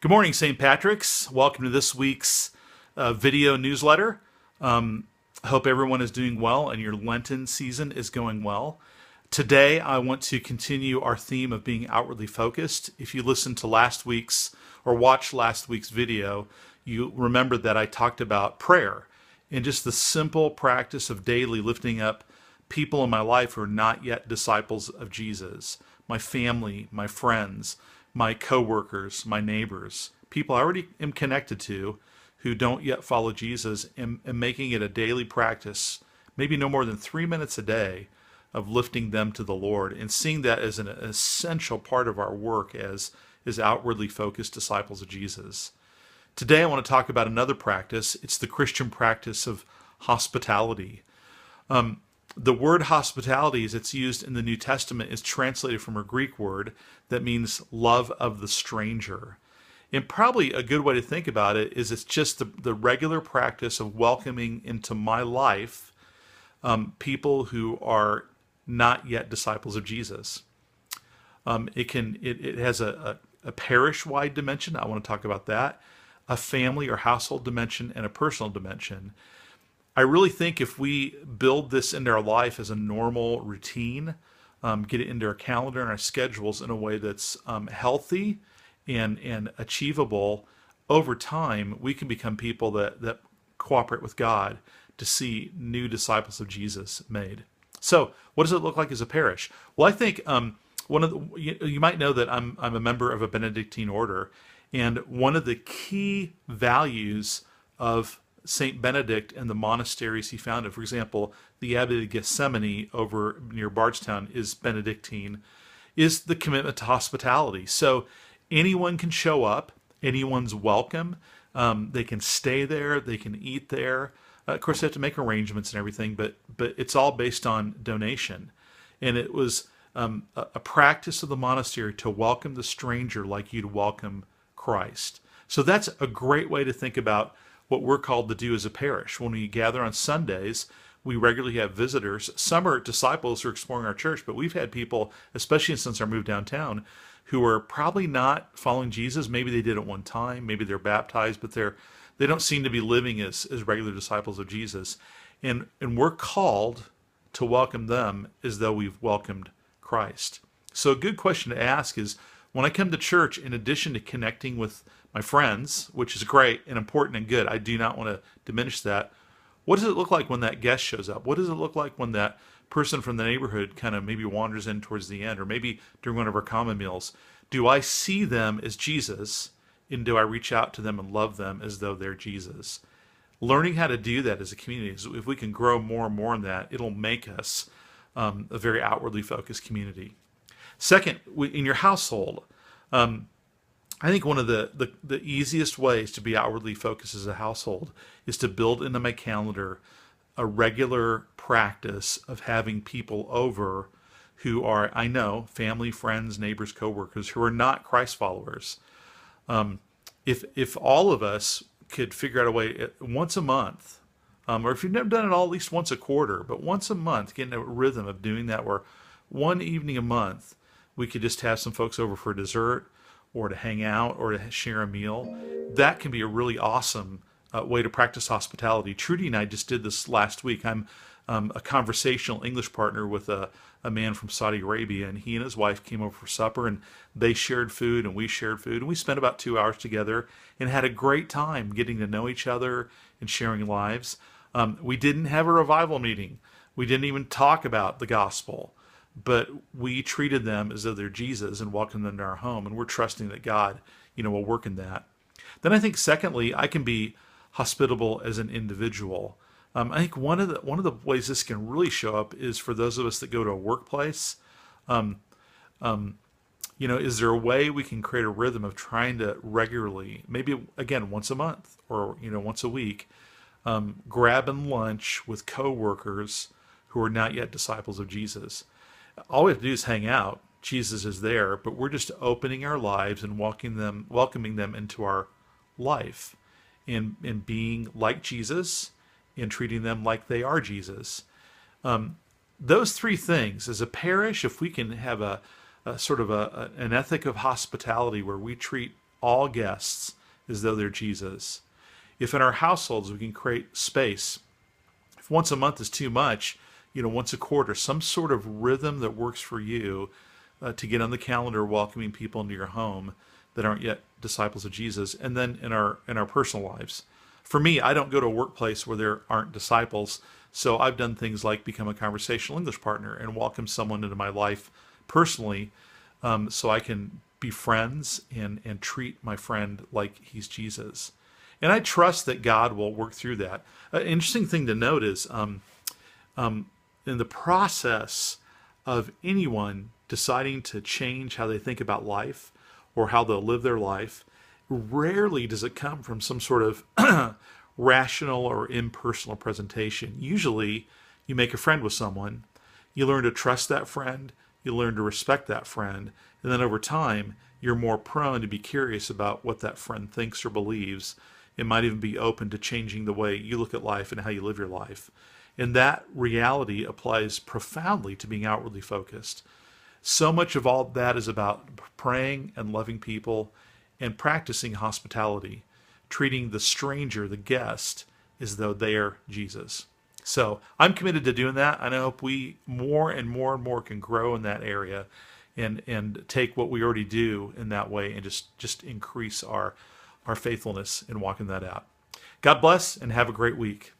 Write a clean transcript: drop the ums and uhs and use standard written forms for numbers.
Good morning, St. Patrick's. Welcome to this week's video newsletter. I hope everyone is doing well and your Lenten season is going well. Today, I want to continue our theme of being outwardly focused. If you listened to last week's or watched last week's video, you remember that I talked about prayer and just the simple practice of daily lifting up people in my life who are not yet disciples of Jesus, my family, my friends, my coworkers, my neighbors, people I already am connected to who don't yet follow Jesus, and making it a daily practice, maybe no more than 3 minutes a day, of lifting them to the Lord and seeing that as an essential part of our work as outwardly focused disciples of Jesus. Today I want to talk about another practice. It's the Christian practice of hospitality. The word hospitality, as it's used in the New Testament, is translated from a Greek word that means love of the stranger. And probably a good way to think about it is it's just the regular practice of welcoming into my life people who are not yet disciples of Jesus. It has a parish-wide dimension. I want to talk about that. A family or household dimension and a personal dimension. I really think if we build this into our life as a normal routine, get it into our calendar and our schedules in a way that's healthy and achievable, over time, we can become people that cooperate with God to see new disciples of Jesus made. So, what does it look like as a parish? Well, I think you might know that I'm a member of a Benedictine order, and one of the key values of Saint Benedict and the monasteries he founded, for example, the Abbey of Gethsemani over near Bardstown is Benedictine, is the commitment to hospitality. So anyone can show up, anyone's welcome, they can stay there, they can eat there. Of course, they have to make arrangements and everything, but it's all based on donation. And it was a practice of the monastery to welcome the stranger like you'd welcome Christ. So that's a great way to think about what we're called to do as a parish. When we gather on Sundays, we regularly have visitors. Some are disciples who are exploring our church, but we've had people, especially since our move downtown, who are probably not following Jesus. Maybe they did at one time, maybe they're baptized, but they don't seem to be living as regular disciples of Jesus. And we're called to welcome them as though we've welcomed Christ. So a good question to ask is, when I come to church, in addition to connecting with my friends, which is great and important and good, I do not want to diminish that. What does it look like when that guest shows up? What does it look like when that person from the neighborhood kind of maybe wanders in towards the end, or maybe during one of our common meals? Do I see them as Jesus, and do I reach out to them and love them as though they're Jesus? Learning how to do that as a community, if we can grow more and more in that, it'll make us a very outwardly focused community. Second, in your household, I think one of the easiest ways to be outwardly focused as a household is to build into my calendar a regular practice of having people over who are, I know, family, friends, neighbors, coworkers, who are not Christ followers. If all of us could figure out a way once a month, or if you've never done it all, at least once a quarter, but once a month, getting a rhythm of doing that, where one evening a month, we could just have some folks over for dessert or to hang out or to share a meal. That can be a really awesome way to practice hospitality. Trudy and I just did this last week. I'm a conversational English partner with a man from Saudi Arabia, and he and his wife came over for supper, and they shared food and we shared food, and we spent about 2 hours together and had a great time getting to know each other and sharing lives. We didn't have a revival meeting. We didn't even talk about the gospel. But we treated them as though they're Jesus and welcomed them to our home, and we're trusting that God, will work in that. Then I think, secondly, I can be hospitable as an individual. I think one of the ways this can really show up is for those of us that go to a workplace. Is there a way we can create a rhythm of trying to regularly, maybe again once a month or once a week, grabbing lunch with coworkers who are not yet disciples of Jesus? All we have to do is hang out. Jesus is there, but we're just opening our lives and welcoming them into our life, and being like Jesus and treating them like they are Jesus. Those three things, as a parish, if we can have a sort of an ethic of hospitality where we treat all guests as though they're Jesus. If in our households we can create space, if once a month is too much, once a quarter, some sort of rhythm that works for you to get on the calendar welcoming people into your home that aren't yet disciples of Jesus, and then in our personal lives. For me, I don't go to a workplace where there aren't disciples, so I've done things like become a conversational English partner and welcome someone into my life personally, so I can be friends and treat my friend like he's Jesus. And I trust that God will work through that. An interesting thing to note is in the process of anyone deciding to change how they think about life or how they'll live their life, rarely does it come from some sort of rational or impersonal presentation. Usually, you make a friend with someone, you learn to trust that friend, you learn to respect that friend, and then over time, you're more prone to be curious about what that friend thinks or believes. It might even be open to changing the way you look at life and how you live your life. And that reality applies profoundly to being outwardly focused. So much of all that is about praying and loving people and practicing hospitality, treating the stranger, the guest, as though they are Jesus. So I'm committed to doing that, and I hope we more and more and more can grow in that area and take what we already do in that way and just increase our faithfulness in walking that out. God bless and have a great week.